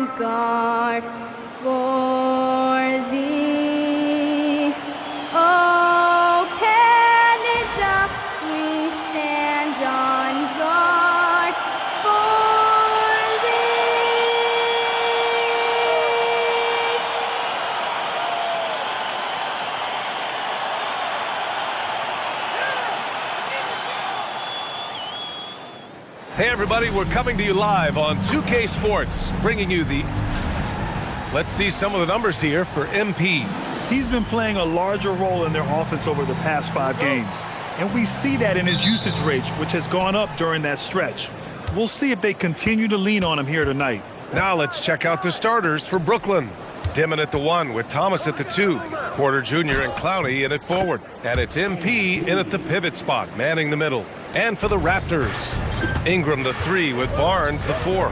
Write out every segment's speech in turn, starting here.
on guard for thee. Oh, Canada, we stand on guard for thee. Hey everybody, we're coming to you live on 2K Sports, bringing you the... Let's see some of the numbers here for MP. He's been playing a larger role in their offense over the past 5 games, and we see that in his usage rate, which has gone up during that stretch. We'll see if they continue to lean on him here tonight. Now let's check out the starters for Brooklyn. Dimon at the 1 with Thomas at the 2, Porter Jr. and Clowney in at forward, and it's MP in at the pivot spot, manning the middle. And for the Raptors, Ingram the 3 with Barnes the 4.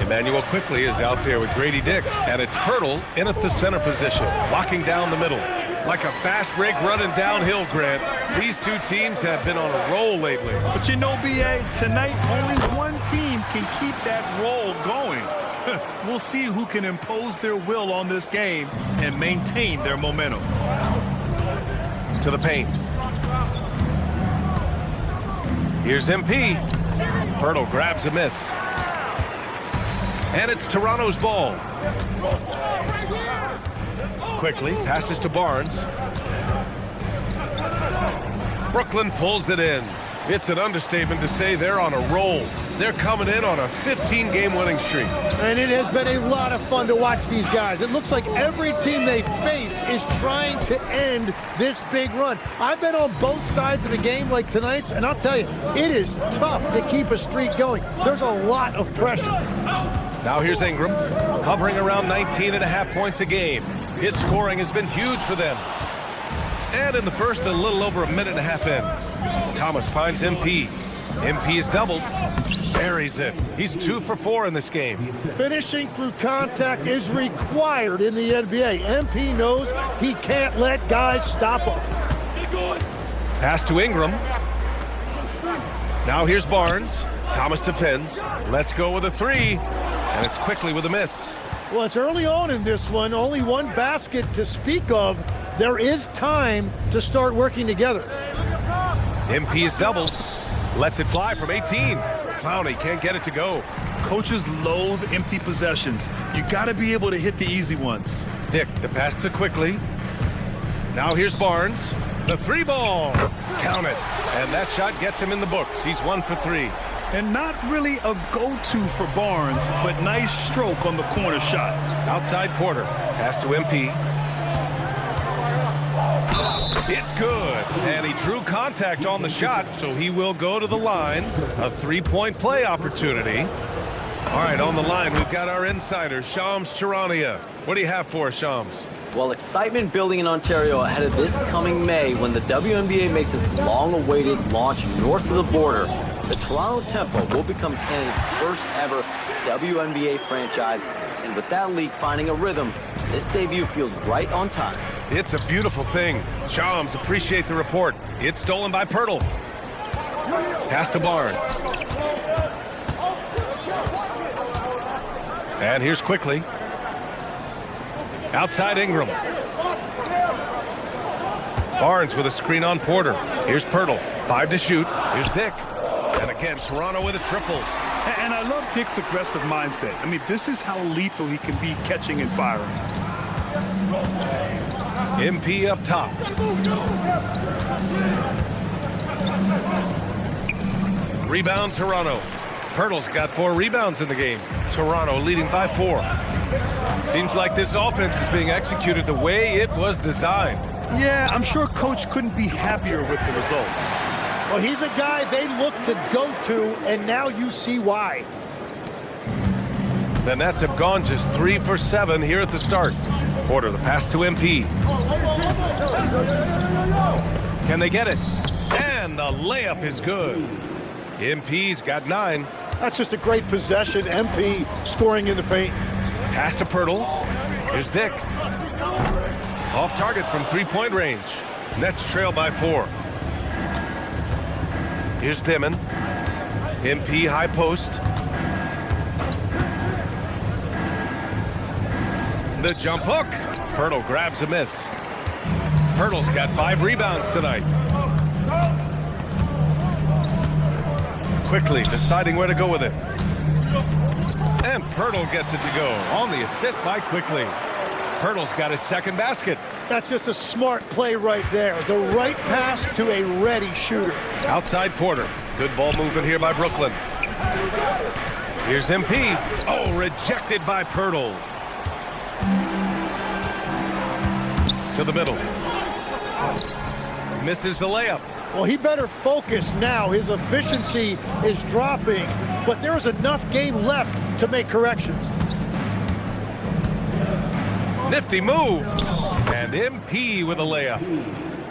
Emmanuel Quickley is out there with Grady Dick, and it's Pirtle in at the center position, locking down the middle. Like a fast break running downhill, Grant. These two teams have been on a roll lately. But you know, B.A., tonight only one team can keep that roll going. We'll see who can impose their will on this game and maintain their momentum. To the paint. Here's MP. Pirtle grabs a miss. And it's Toronto's ball. Quickly passes to Barnes. Brooklyn pulls it in. It's an understatement to say they're on a roll. They're coming in on a 15-game winning streak. And it has been a lot of fun to watch these guys. It looks like every team they face is trying to end this big run. I've been on both sides of a game like tonight's, and I'll tell you, it is tough to keep a streak going. There's a lot of pressure. Now here's Ingram, hovering around 19.5 points a game. His scoring has been huge for them. And in the first, a little over a minute and a half in, Thomas finds MP. MP is doubled, buries it. He's 2 for 4 in this game. Finishing through contact is required in the NBA. MP knows he can't let guys stop him. Pass to Ingram. Now here's Barnes. Thomas defends. Let's go with a 3. And it's Quickly with a miss. Well, it's early on in this one. Only one basket to speak of. There is time to start working together. MP is doubled. Lets it fly from 18. Clowney can't get it to go. Coaches loathe empty possessions. You got to be able to hit the easy ones. Dick, the pass to Quickly. Now here's Barnes. The 3 ball. Count it. And that shot gets him in the books. He's 1 for 3. And not really a go-to for Barnes, but nice stroke on the corner shot. Outside Porter. Pass to MP. It's good, and he drew contact on the shot, so he will go to the line. A 3-point play opportunity. All right, on the line, we've got our insider, Shams Charania. What do you have for us, Shams? Well, excitement building in Ontario ahead of this coming May when the WNBA makes its long-awaited launch north of the border. The Toronto Tempo will become Canada's first ever WNBA franchise, and with that league finding a rhythm, this debut feels right on time. It's a beautiful thing. Shams, appreciate the report. It's stolen by Pirtle. Pass to Barnes. And here's Quickly. Outside Ingram. Barnes with a screen on Porter. Here's Pirtle. 5 to shoot. Here's Dick. And again, Toronto with a triple. And I love Dick's aggressive mindset. I mean, this is how lethal he can be catching and firing. MP up top. Rebound, Toronto. Pirtle's got 4 rebounds in the game. Toronto leading by 4. Seems like this offense is being executed the way it was designed. Yeah, I'm sure Coach couldn't be happier with the results. Well, he's a guy they look to go to, and now you see why. The Nets have gone just 3 for 7 here at the start. Porter, the pass to MP. Can they get it? And the layup is good. MP's got 9. That's just a great possession. MP scoring in the paint. Pass to Pirtle. Here's Dick. Off target from 3-point range. Nets trail by 4. Here's Dimon. MP high post. The jump hook. Pirtle grabs a miss. Pirtle's got 5 rebounds tonight. Quickly deciding where to go with it. And Pirtle gets it to go on the assist by Quickly. Pirtle's got his second basket. That's just a smart play right there. The right pass to a ready shooter. Outside Porter. Good ball movement here by Brooklyn. Here's MP. Oh, rejected by Pirtle. To the middle. Misses the layup. Well, he better focus now. His efficiency is dropping, but there is enough game left to make corrections. Nifty move. And MP with a layup.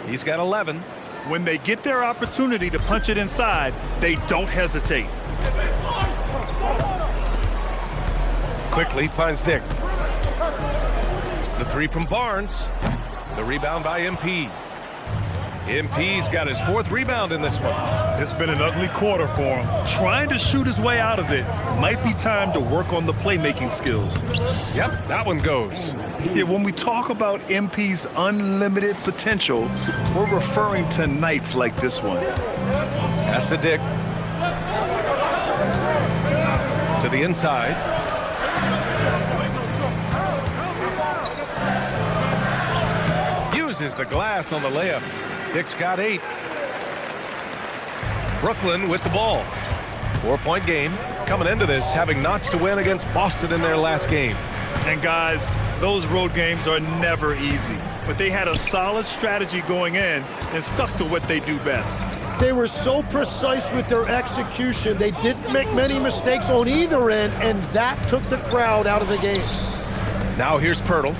He's got 11. When they get their opportunity to punch it inside, they don't hesitate. Quickly finds Dick. The 3 from Barnes. The rebound by MP. MP's got his 4th rebound in this one. It's been an ugly quarter for him. Trying to shoot his way out of it. Might be time to work on the playmaking skills. Yep, that one goes. Yeah, when we talk about MP's unlimited potential, we're referring to nights like this one. Pass to Dick. To the inside. Uses the glass on the layup. Dick's got 8. Brooklyn with the ball. 4-point game. Coming into this, having notched to win against Boston in their last game. And guys, those road games are never easy. But they had a solid strategy going in and stuck to what they do best. They were so precise with their execution. They didn't make many mistakes on either end, and that took the crowd out of the game. Now here's Pirtle.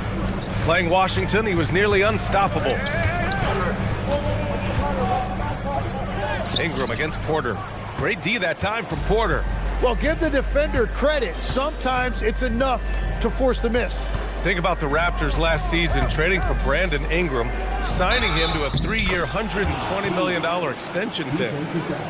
Playing Washington, he was nearly unstoppable. Ingram against Porter. Great D that time from Porter. Well, give the defender credit. Sometimes it's enough to force the miss. Think about the Raptors last season trading for Brandon Ingram, signing him to a 3-year, $120 million extension, Tim.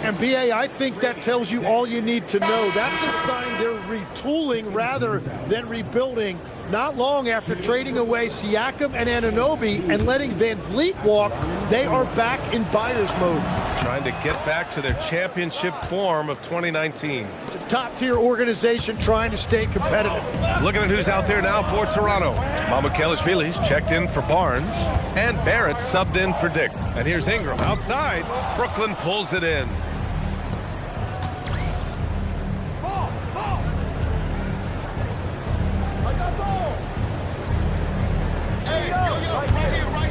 And BA, I think that tells you all you need to know. That's a sign they're retooling rather than rebuilding. Not long after trading away Siakam and Anunoby and letting Van Vliet walk, they are back in buyer's mode. Trying to get back to their championship form of 2019. It's a top-tier organization trying to stay competitive. Looking at who's out there now for Toronto. Mamukelashvili's checked in for Barnes, and Barrett subbed in for Dick. And here's Ingram outside. Brooklyn pulls it in.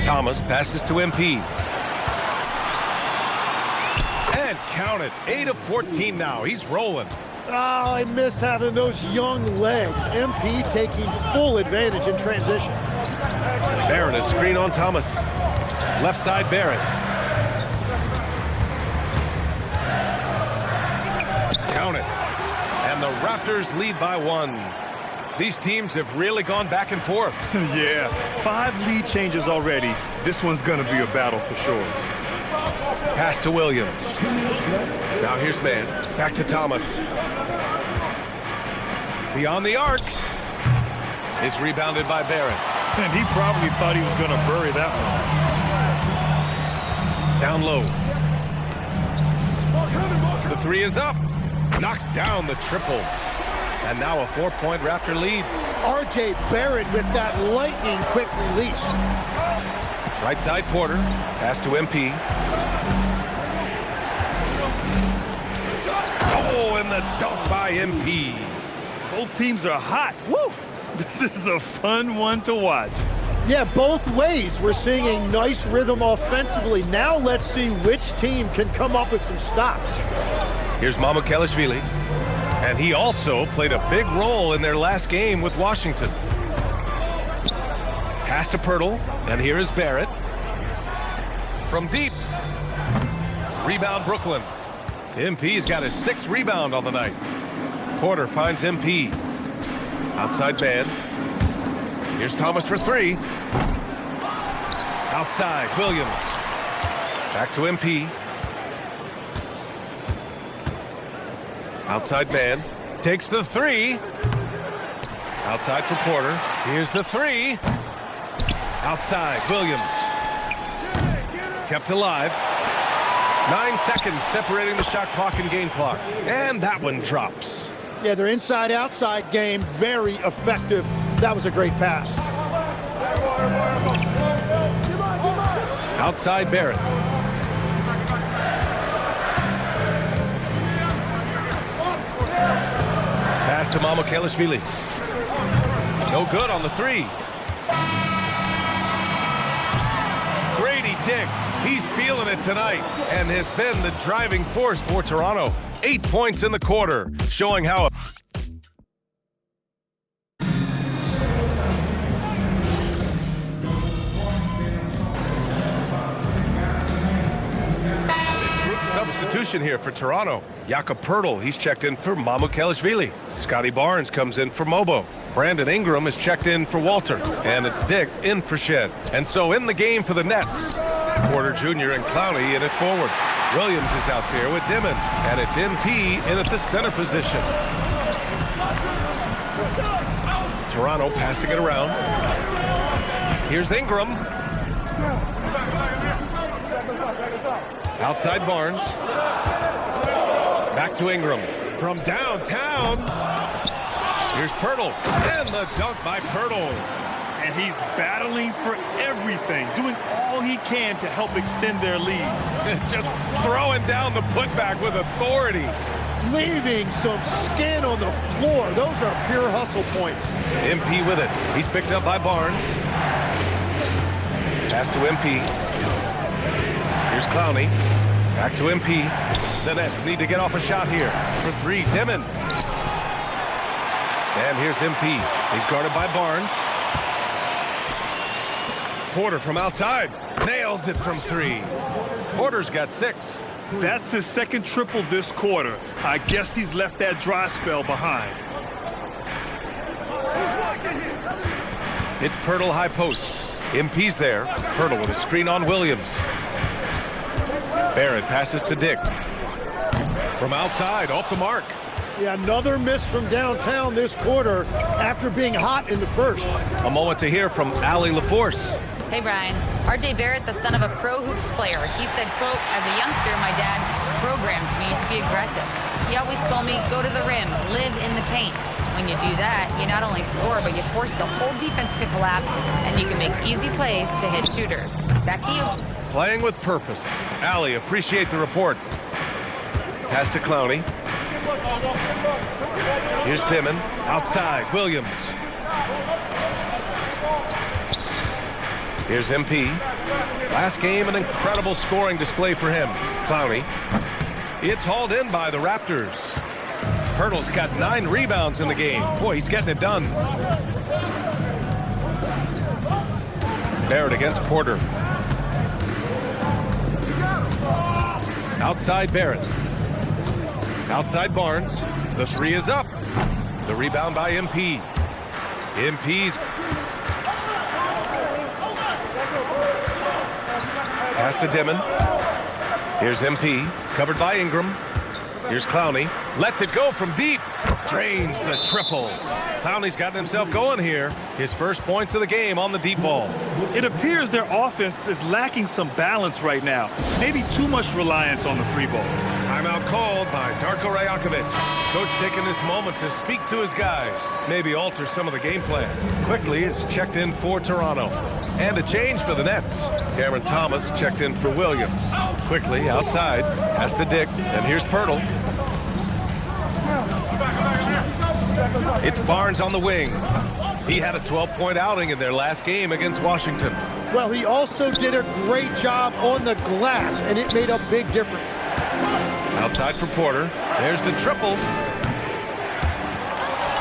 Thomas passes to MP. And count it. 8 of 14 now. He's rolling. Oh, I miss having those young legs. MP taking full advantage in transition. Barrett, a screen on Thomas. Left side, Barrett. Count it. And the Raptors lead by 1. These teams have really gone back and forth. Yeah, 5 lead changes already. This one's going to be a battle for sure. Pass to Williams. Now here's Mann. Back to Thomas. Beyond the arc. It's rebounded by Barrett. And he probably thought he was going to bury that one. Down low. The 3 is up. Knocks down the triple. And now a 4-point Raptor lead. RJ Barrett with that lightning-quick release. Right side Porter. Pass to MP. Oh, and the dunk by MP. Both teams are hot. Woo! This is a fun one to watch. Yeah, both ways. We're seeing a nice rhythm offensively. Now let's see which team can come up with some stops. Here's Mamukelashvili. And he also played a big role in their last game with Washington. Pass to Pirtle, and here is Barrett. From deep. Rebound Brooklyn. MP's got his 6th rebound on the night. Porter finds MP. Outside man. Here's Thomas for 3. Outside, Williams. Back to MP. Outside man. Takes the 3. Outside for Porter. Here's the three. Outside, Williams. Kept alive. 9 seconds separating the shot clock and game clock. And that one drops. Yeah, their inside-outside game, very effective. That was a great pass. Outside Barrett. Pass to MyCAREER. No good on the three. Grady Dick, he's feeling it tonight and has been the driving force for Toronto. 8 points in the quarter, showing how substitution here for Toronto. Jakob Poeltl, he's checked in for MyCAREER. Scotty Barnes comes in for Mobo. Brandon Ingram is checked in for Walter. And it's Dick in for Shed. And so in the game for the Nets, Porter Jr. and Clowney in at forward. Williams is out there with Dimon. And it's MP in at the center position. Toronto passing it around. Here's Ingram. Outside Barnes. Back to Ingram. From downtown. Here's Poeltl. And the dunk by Poeltl. And he's battling for everything, doing all he can to help extend their lead. Just throwing down the putback with authority. Leaving some skin on the floor. Those are pure hustle points. MP with it. He's picked up by Barnes. Pass to MP. Here's Clowney. Back to MP. The Nets need to get off a shot here. For three, Dimon. And here's MP. He's guarded by Barnes. Porter from outside. Nails it from three. Porter's got 6. That's his second triple this quarter. I guess he's left that dry spell behind. It's Poeltl high post. MP's there. Poeltl with a screen on Williams. Barrett passes to Dick. From outside, off the mark. Yeah, another miss from downtown this quarter after being hot in the first. A moment to hear from Allie LaForce. Hey, Brian. R.J. Barrett, the son of a pro hoops player. He said, quote, as a youngster, my dad programmed me to be aggressive. He always told me, go to the rim, live in the paint. When you do that, you not only score, but you force the whole defense to collapse, and you can make easy plays to hit shooters. Back to you. Playing with purpose. Allie, appreciate the report. Pass to Clowney. Here's Dimon. Outside, Williams. Here's MP. Last game, an incredible scoring display for him. Clowney. It's hauled in by the Raptors. Poeltl's got 9 rebounds in the game. Boy, he's getting it done. Barrett against Porter. Outside Barrett. Outside Barnes. The three is up. The rebound by MP. MP's. Pass to Dimon. Here's MP. Covered by Ingram. Here's Clowney. Lets it go from deep. Drains the triple. Clowney's gotten himself going here. His first points of the game on the deep ball. It appears their offense is lacking some balance right now. Maybe too much reliance on the three ball. Timeout called by Darko Rajakovic. Coach taking this moment to speak to his guys. Maybe alter some of the game plan. Quickly is checked in for Toronto. And a change for the Nets. Cameron Thomas checked in for Williams. Quickly outside. Pass to Dick. And here's Poeltl. It's Barnes on the wing. He had a 12-point outing in their last game against Washington. Well, he also did a great job on the glass, and it made a big difference. Outside for Porter. There's the triple.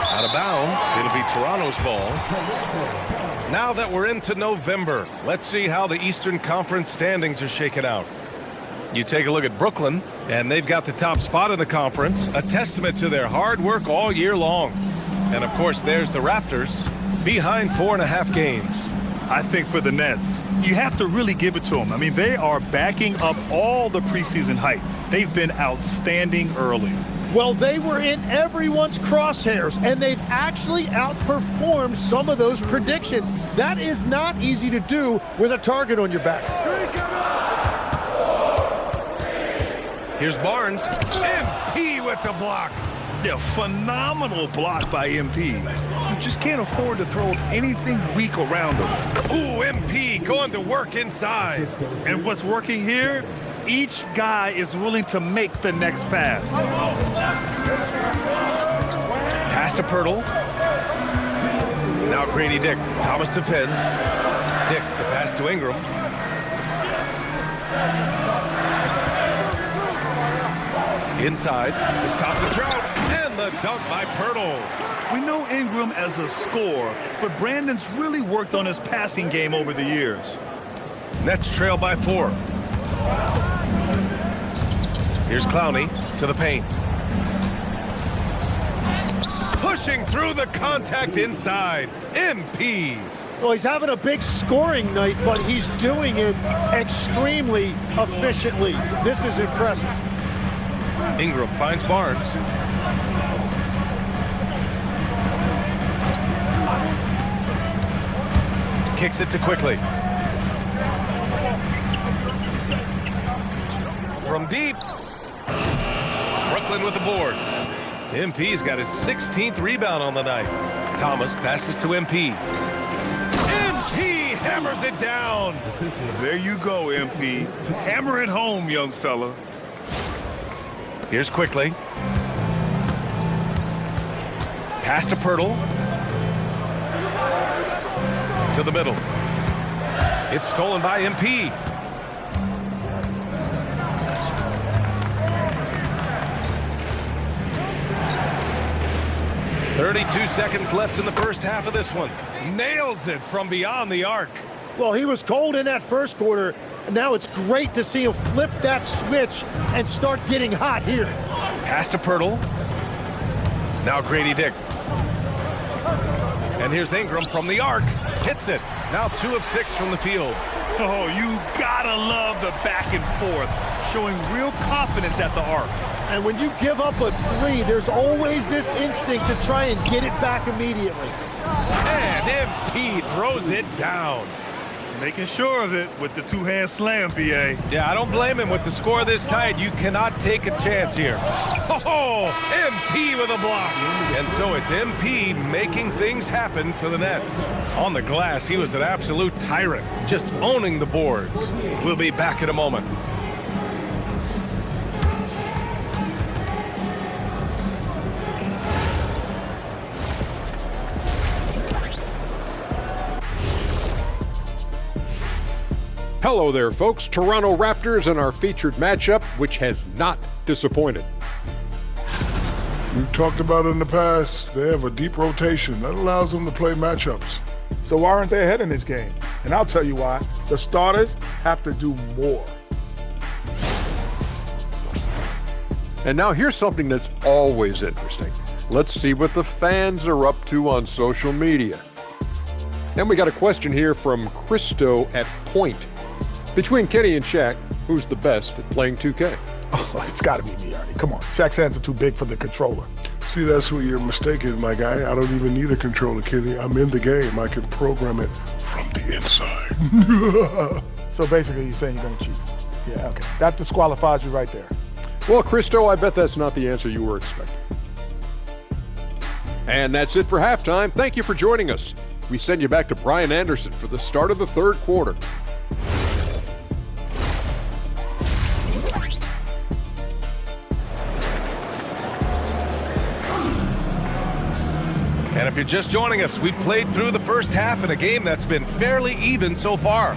Out of bounds. It'll be Toronto's ball. Now that we're into November, let's see how the Eastern Conference standings are shaken out. You take a look at Brooklyn, and they've got the top spot in the conference, a testament to their hard work all year long. And, of course, there's the Raptors, behind 4.5 games. I think for the Nets, you have to really give it to them. I mean, they are backing up all the preseason hype. They've been outstanding early. Well, they were in everyone's crosshairs, and they've actually outperformed some of those predictions. That is not easy to do with a target on your back. Here's Barnes. MP with the block. Yeah, phenomenal block by MP. You just can't afford to throw anything weak around him. Ooh, MP going to work inside. And what's working here? Each guy is willing to make the next pass. Pass to Pirtle. Now Grady Dick. Thomas defends. Dick, the pass to Ingram. Inside to stop the drought. And the dunk by Pirtle. We know Ingram as a scorer, but Brandon's really worked on his passing game over the years. Nets trail by 4. Here's Clowney to the paint. Pushing through the contact inside. MP. Well, he's having a big scoring night, but he's doing it extremely efficiently. This is impressive. Ingram finds Barnes. Kicks it to Quickly. From deep. Brooklyn with the board. MP's got his 16th rebound on the night. Thomas passes to MP. MP hammers it down. There you go, MP. Hammer it home, young fella. Here's Quickly. Pass to Pirtle. To the middle. It's stolen by MP. .32 seconds left in the first half of this one. Nails it from beyond the arc. Well, he was cold in that first quarter. Now it's great to see him flip that switch and start getting hot here. Pass to Pirtle. Now Grady Dick. And here's Ingram from the arc. Hits it. Now 2 of 6 from the field. Oh, you gotta love the back and forth, showing real confidence at the arc. And when you give up a 3, there's always this instinct to try and get it back immediately. And MP throws it down. Making sure of it with the two-hand slam, BA. Yeah, I don't blame him. With the score this tight, you cannot take a chance here. Oh, MP with a block. And so it's MP making things happen for the Nets. On the glass, he was an absolute tyrant, just owning the boards. We'll be back in a moment. Hello there, folks. Toronto Raptors and our featured matchup, which has not disappointed. We've talked about it in the past. They have a deep rotation that allows them to play matchups. So why aren't they ahead in this game? And I'll tell you why. The starters have to do more. And now here's something that's always interesting. Let's see what the fans are up to on social media. And we got a question here from Christo at Point. Between Kenny and Shaq, who's the best at playing 2K? Oh, it's got to be me, Arnie. Come on. Shaq's hands are too big for the controller. See, that's where you're mistaken, my guy. I don't even need a controller, Kenny. I'm in the game. I can program it from the inside. So basically, you're saying you're going to cheat. Yeah, okay. That disqualifies you right there. Well, Christo, I bet that's not the answer you were expecting. And that's it for halftime. Thank you for joining us. We send you back to Brian Anderson for the start of the third quarter. And if you're just joining us, we've played through the first half in a game that's been fairly even so far.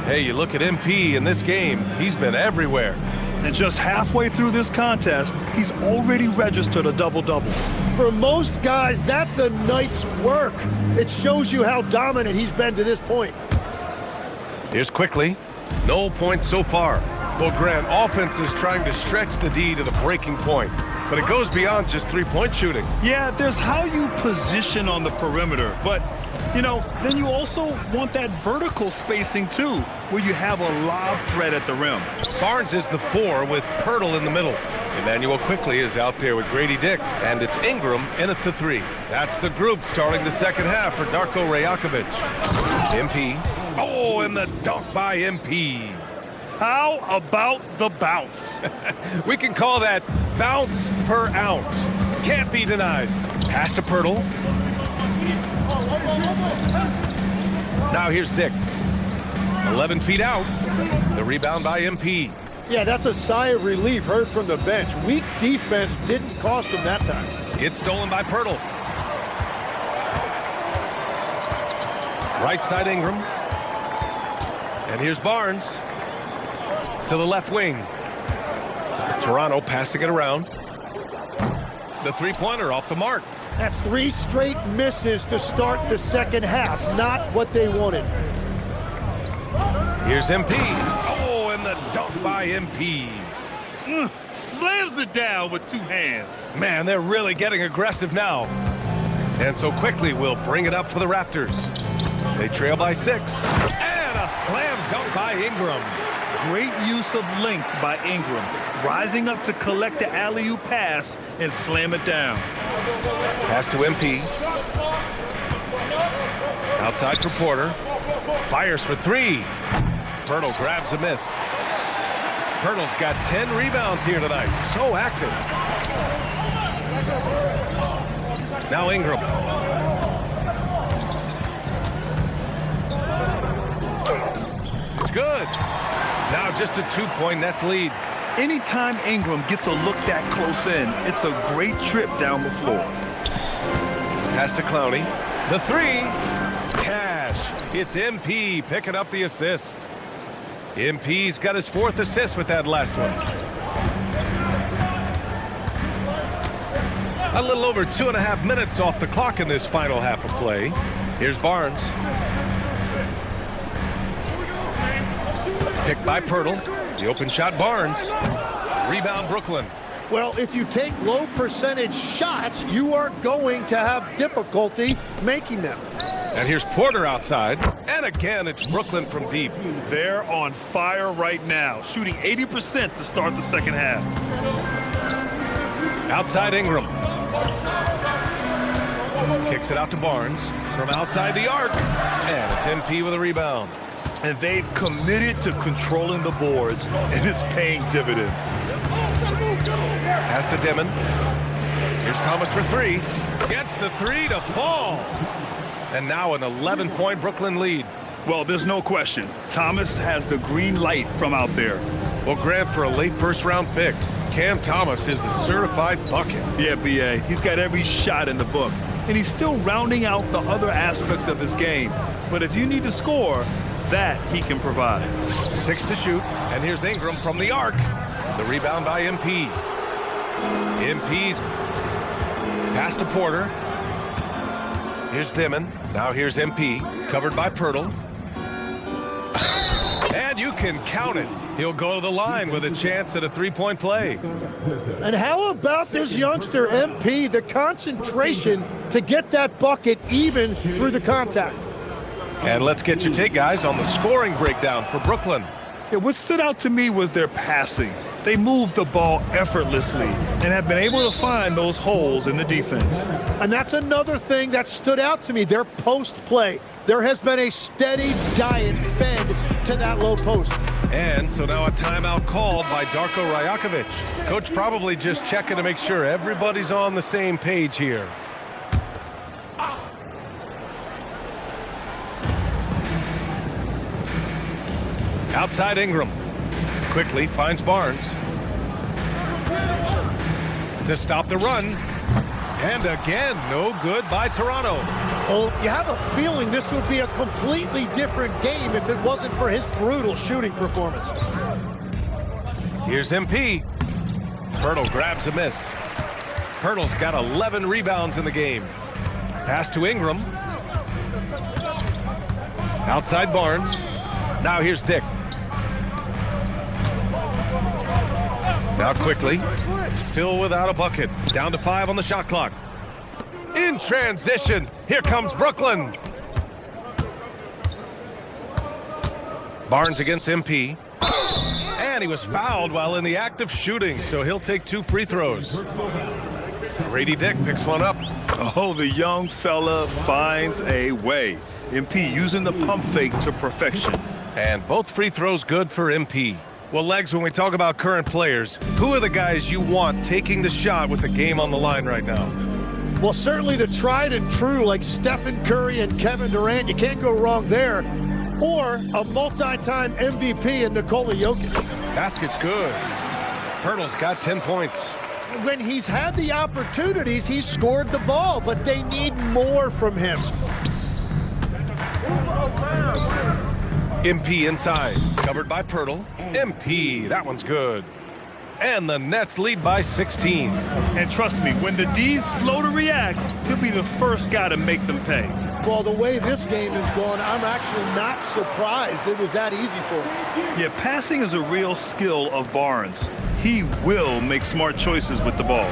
Hey, you look at MP in this game, he's been everywhere. And just halfway through this contest, he's already registered a double-double. For most guys, that's a night's work. It shows you how dominant he's been to this point. Here's Quickly. No points so far. Well, Grant, offense is trying to stretch the D to the breaking point, but it goes beyond just three-point shooting. Yeah, there's how you position on the perimeter, but, you know, then you also want that vertical spacing, too, where you have a lob threat at the rim. Barnes is the 4 with Pirtle in the middle. Emmanuel quickly is out there with Grady Dick, and it's Ingram in at the 3. That's the group starting the second half for Darko Rajakovic. MP. Oh, and the dunk by MP. How about the bounce? We can call that bounce per ounce. Can't be denied. Pass to Pirtle. Now here's Dick. 11 feet out. The rebound by MP. Yeah, that's a sigh of relief heard from the bench. Weak defense didn't cost him that time. It's stolen by Pirtle. Right side Ingram. And here's Barnes to the left wing. Toronto passing it around. The three-pointer off the mark. That's 3 straight misses to start the second half. Not what they wanted. Here's MP. Oh, and the dunk by MP. Slams it down with 2 hands. Man, they're really getting aggressive now. And so quickly we'll bring it up for the Raptors. They trail by 6. And a slam dunk by Ingram. Great use of length by Ingram, rising up to collect the alley-oop pass and slam it down. Pass to MP. Outside for Porter. Fires for 3. Pirtle grabs a miss. Pirtle's got 10 rebounds here tonight. So active. Now Ingram. It's good. Now just a 2-point Nets lead. Anytime Ingram gets a look that close in, it's a great trip down the floor. Pass to Clowney. The 3. Cash. It's MP picking up the assist. MP's got his 4th assist with that last one. A little over 2.5 minutes off the clock in this final half of play. Here's Barnes. Picked by Pirtle. The open shot, Barnes. Rebound, Brooklyn. Well, if you take low percentage shots, you are going to have difficulty making them. And here's Porter outside. And again, it's Brooklyn from deep. They're on fire right now, shooting 80% to start the second half. Outside Ingram. Kicks it out to Barnes from outside the arc. And it's MP with a rebound. And they've committed to controlling the boards, and it's paying dividends. Pass to Dimon. Here's Thomas for 3. Gets the 3 to fall. And now an 11-point Brooklyn lead. Well, there's no question. Thomas has the green light from out there. Well, Grant, for a late first-round pick, Cam Thomas is a certified bucket. Yeah, B.A. He's got every shot in the book. And he's still rounding out the other aspects of his game. But if you need to score, that he can provide. 6 to shoot. And here's Ingram from the arc. The rebound by MP. MP's pass to Porter. Here's Dimon. Now here's MP. Covered by Pirtle. And you can count it. He'll go to the line with a chance at a 3-point play. And how about this youngster, MP, the concentration to get that bucket even through the contact? And let's get your take, guys, on the scoring breakdown for Brooklyn. Yeah, what stood out to me was their passing. They moved the ball effortlessly and have been able to find those holes in the defense. And that's another thing that stood out to me, their post play. There has been a steady diet fed to that low post. And so now a timeout called by Darko Rajakovic. Coach probably just checking to make sure everybody's on the same page here. Outside Ingram. Quickly finds Barnes. To stop the run. And again, no good by Toronto. Well, you have a feeling this would be a completely different game if it wasn't for his brutal shooting performance. Here's MP. Pirtle grabs a miss. Pirtle's got 11 rebounds in the game. Pass to Ingram. Outside Barnes. Now here's Dick. Now quickly, still without a bucket. Down to 5 on the shot clock. In transition, here comes Brooklyn. Barnes against MP. And he was fouled while in the act of shooting, so he'll take 2 free throws. Grady Dick picks one up. Oh, the young fella finds a way. MP using the pump fake to perfection. And both free throws good for MP. Well, Legs, when we talk about current players, who are the guys you want taking the shot with the game on the line right now? Well, certainly the tried and true like Stephen Curry and Kevin Durant. You can't go wrong there. Or a multi-time MVP in Nikola Jokic. Basket's good. Pirtle's got 10 points. When he's had the opportunities, he's scored the ball, but they need more from him. MP inside, covered by Pirtle. MP, that one's good. And the Nets lead by 16. And trust me, when the D's slow to react, he'll be the first guy to make them pay. Well, the way this game is going, I'm actually not surprised it was that easy for him. Yeah, passing is a real skill of Barnes. He will make smart choices with the ball.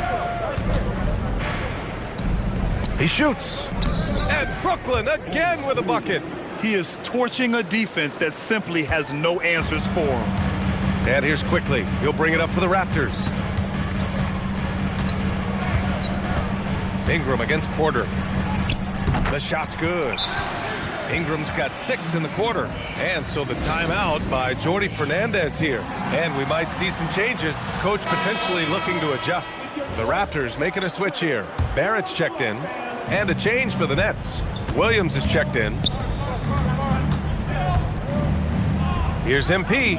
He shoots. And Brooklyn again with a bucket. He is torching a defense that simply has no answers for him. And here's Quickly. He'll bring it up for the Raptors. Ingram against Porter. The shot's good. Ingram's got 6 in the quarter. And so the timeout by Jordi Fernandez here. And we might see some changes. Coach potentially looking to adjust. The Raptors making a switch here. Barrett's checked in. And a change for the Nets. Williams is checked in. Here's MP.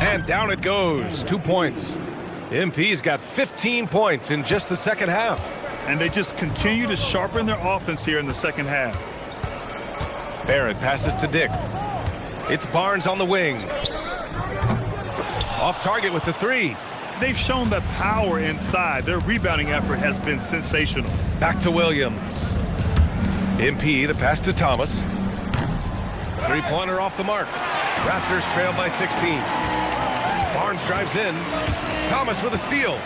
And down it goes. 2 points. MP's got 15 points in just the second half. And they just continue to sharpen their offense here in the second half. Barrett passes to Dick. It's Barnes on the wing. Off target with the 3. They've shown the power inside. Their rebounding effort has been sensational. Back to Williams. MP, the pass to Thomas. 3-pointer off the mark. Raptors trail by 16. Barnes drives in. Thomas with a steal.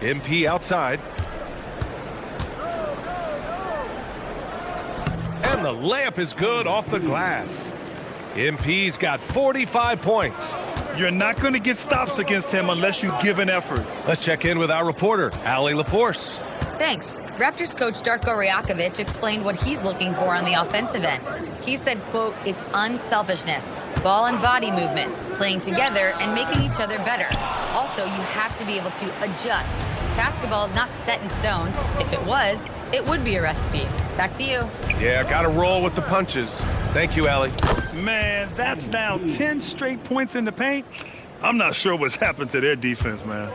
MP outside. And the layup is good off the glass. MP's got 45 points. You're not going to get stops against him unless you give an effort. Let's check in with our reporter, Allie LaForce. Thanks. Raptors coach Darko Rajakovic explained what he's looking for on the offensive end. He said, quote, it's unselfishness, ball and body movement, playing together and making each other better. Also, you have to be able to adjust. Basketball is not set in stone. If it was, it would be a recipe. Back to you. Yeah, got to roll with the punches. Thank you, Allie. Man, that's now 10 straight points in the paint. I'm not sure what's happened to their defense, man.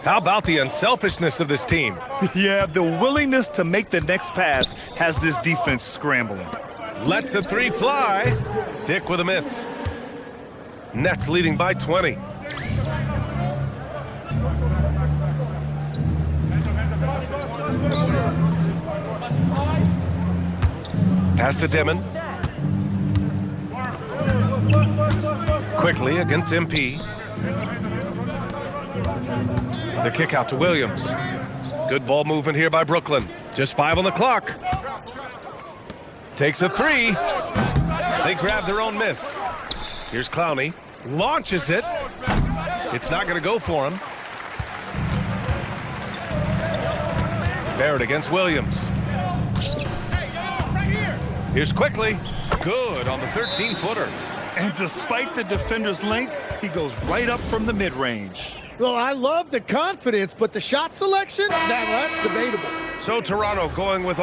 How about the unselfishness of this team? Yeah, the willingness to make the next pass has this defense scrambling. Lets the 3 fly. Dick with a miss. Nets leading by 20. Pass to Demon. Quickly against MP. The kick out to Williams. Good ball movement here by Brooklyn. Just 5 on the clock. Takes a 3. They grab their own miss. Here's Clowney. Launches it. It's not going to go for him. Barrett against Williams. Here's Quickly. Good on the 13-footer. And despite the defender's length, he goes right up from the mid-range. Well, I love the confidence, but the shot selection, that's debatable. So Toronto going with...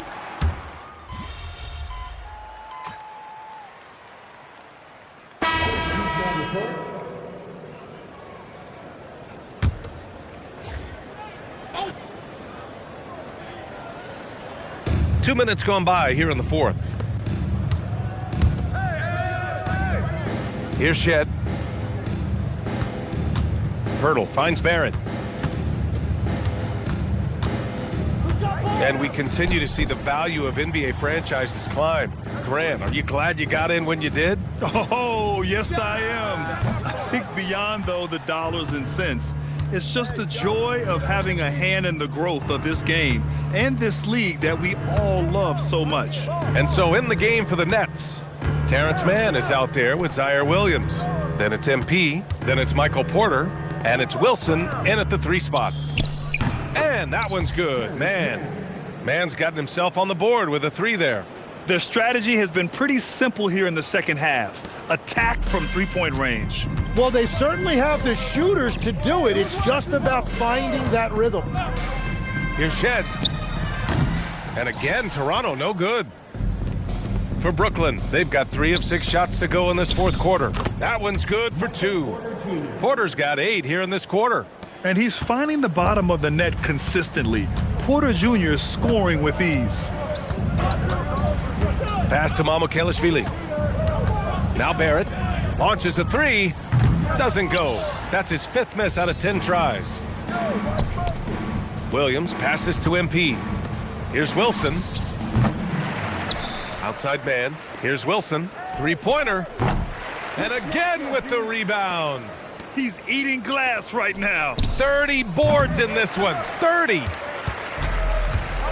Two minutes gone by here in the fourth. Here's Shed. Pirtle finds Barrett. And we continue to see the value of NBA franchises climb. Grant, are you glad you got in when you did? Oh, yes, I am. I think beyond, though, the dollars and cents, it's just the joy of having a hand in the growth of this game and this league that we all love so much. And so in the game for the Nets, Terrence Mann is out there with Zaire Williams. Then it's MP, then it's Michael Porter, and it's Wilson in at the 3 spot. And that one's good, Mann's gotten himself on the board with a 3 there. Their strategy has been pretty simple here in the second half. Attack from 3-point range. Well, they certainly have the shooters to do it. It's just about finding that rhythm. Here's Shed. And again, Toronto, no good. For Brooklyn, they've got 3 of 6 shots to go in this fourth quarter. That one's good for 2. Porter's got 8 here in this quarter. And he's finding the bottom of the net consistently. Porter Jr. is scoring with ease. Pass to Mamukelashvili. Now Barrett launches a 3. Doesn't go. That's his 5th miss out of 10 tries. Williams passes to MP. Here's Wilson. Outside man. Here's Wilson. 3-pointer. And again with the rebound. He's eating glass right now. 30 boards in this one. 30.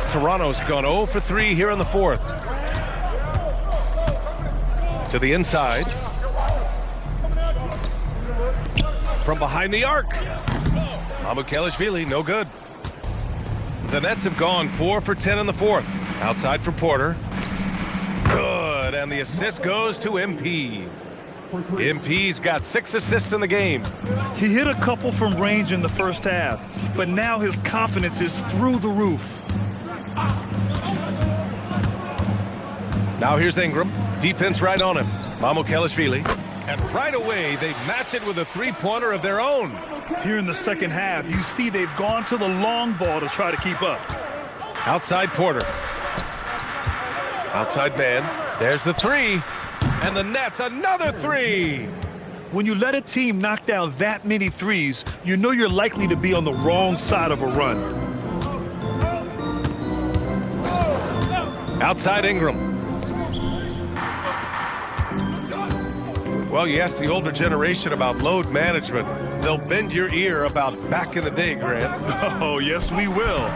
Toronto's gone 0 for 3 here in the fourth. To the inside. From behind the arc. Mamukelashvili, no good. The Nets have gone 4 for 10 in the fourth. Outside for Porter. Good, and the assist goes to MP. MP's got 6 assists in the game. He hit a couple from range in the first half, but now his confidence is through the roof. Now here's Ingram. Defense right on him. Mamukelashvili. And right away, they match it with a 3-pointer of their own. Here in the second half, you see they've gone to the long ball to try to keep up. Outside Porter. Outside man. There's the 3. And the Nets, another 3. When you let a team knock down that many threes, you know you're likely to be on the wrong side of a run. Outside Ingram. Well, you ask the older generation about load management, they'll bend your ear about back in the day, Grant. Oh, yes, we will.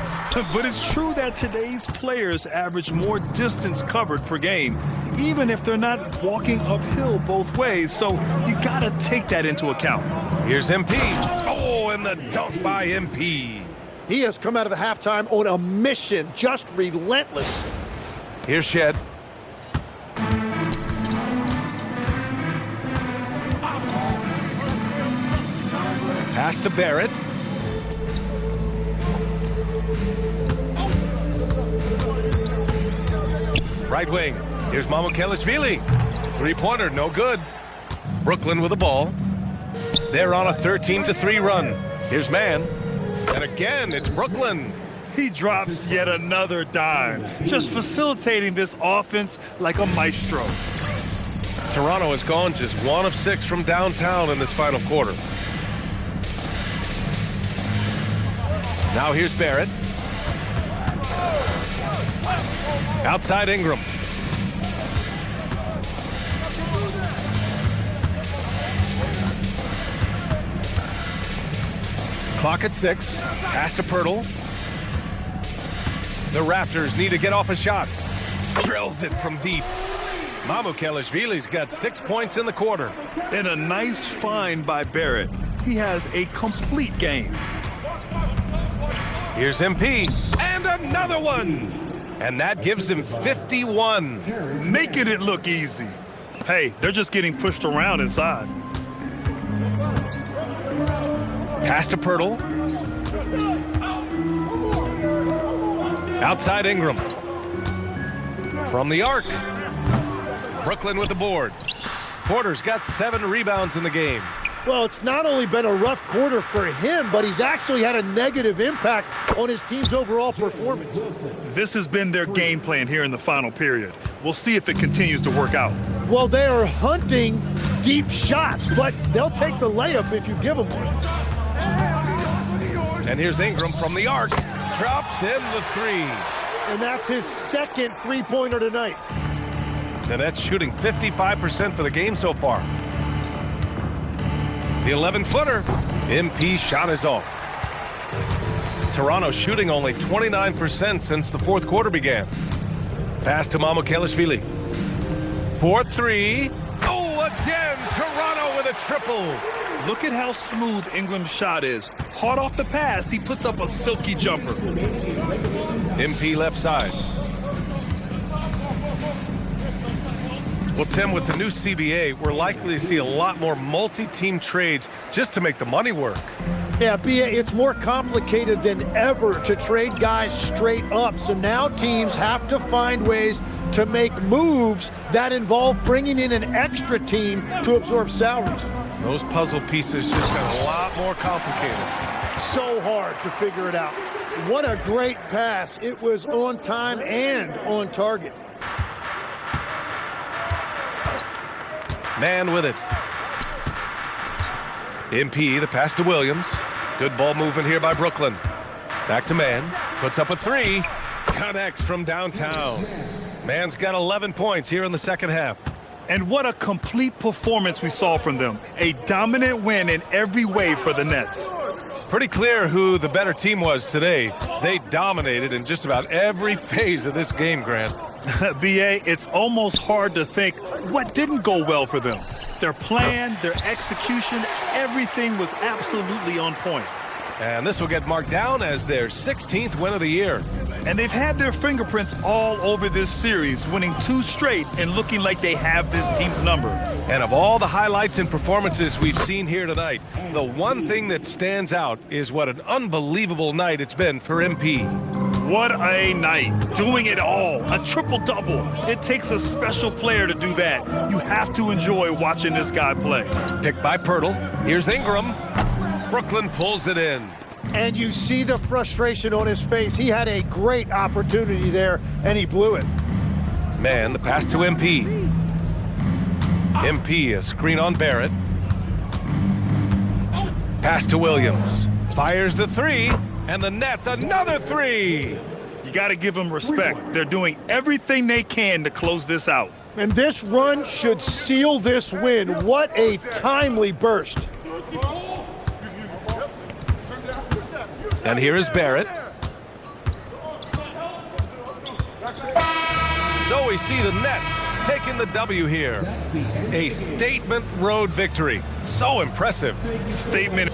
But it's true that today's players average more distance covered per game, even if they're not walking uphill both ways, so you gotta take that into account. Here's MP. Oh, and the dunk by MP. He has come out of the halftime on a mission, just relentless. Here's Shed. Pass to Barrett. Right wing. Here's Mamukelashvili. 3-pointer, no good. Brooklyn with the ball. They're on a 13-3 run. Here's Mann. And again, it's Brooklyn. He drops yet another dime, just facilitating this offense like a maestro. Toronto has gone just 1 of 6 from downtown in this final quarter. Now here's Barrett. Outside Ingram. Clock at 6. Pass to Pirtle. The Raptors need to get off a shot. Drills it from deep. Mamukelashvili's got 6 points in the quarter. And a nice find by Barrett. He has a complete game. Here's MP, and another one! And that gives him 51. Making it look easy. Hey, they're just getting pushed around inside. Pass to Pirtle. Outside Ingram. From the arc. Brooklyn with the board. Porter's got 7 rebounds in the game. Well, it's not only been a rough quarter for him, but he's actually had a negative impact on his team's overall performance. This has been their game plan here in the final period. We'll see if it continues to work out. Well, they are hunting deep shots, but they'll take the layup if you give them one. And here's Ingram from the arc. Drops in the 3. And that's his second 3-pointer tonight. The Nets shooting 55% for the game so far. The 11-footer. MP shot is off. Toronto shooting only 29% since the fourth quarter began. Pass to Mamukelashvili. for three. Oh, again, Toronto with a triple. Look at how smooth Ingram's shot is. Hard off the pass, he puts up a silky jumper. MP left side. Well, Tim, with the new CBA, we're likely to see a lot more multi-team trades just to make the money work. Yeah, BA, it's more complicated than ever to trade guys straight up. So now teams have to find ways to make moves that involve bringing in an extra team to absorb salaries. Those puzzle pieces just got a lot more complicated. So hard to figure it out. What a great pass. It was on time and on target. Man with it. MP, the pass to Williams. Good ball movement here by Brooklyn. Back to Man. Puts up a three. Connects from downtown. Man's got 11 points here in the second half. And what a complete performance we saw from them. A dominant win in every way for the Nets. Pretty clear who the better team was today. They dominated in just about every phase of this game, Grant. BA, it's almost hard to think what didn't go well for them. Their plan, their execution, everything was absolutely on point. And this will get marked down as their 16th win of the year. And they've had their fingerprints all over this series, winning 2 straight and looking like they have this team's number. And of all the highlights and performances we've seen here tonight, the one thing that stands out is what an unbelievable night it's been for MP. What a night. Doing it all. A triple-double. It takes a special player to do that. You have to enjoy watching this guy play. Picked by Pirtle. Here's Ingram. Brooklyn pulls it in. And you see the frustration on his face. He had a great opportunity there, and he blew it. Man, the pass to MP. MP, a screen on Barrett. Pass to Williams. Fires the three, and the Nets another three. You got to give them respect. They're doing everything they can to close this out. And this run should seal this win. What a timely burst. And here is Barrett. So we see the Nets taking the W here. A statement road victory. So impressive. Statement.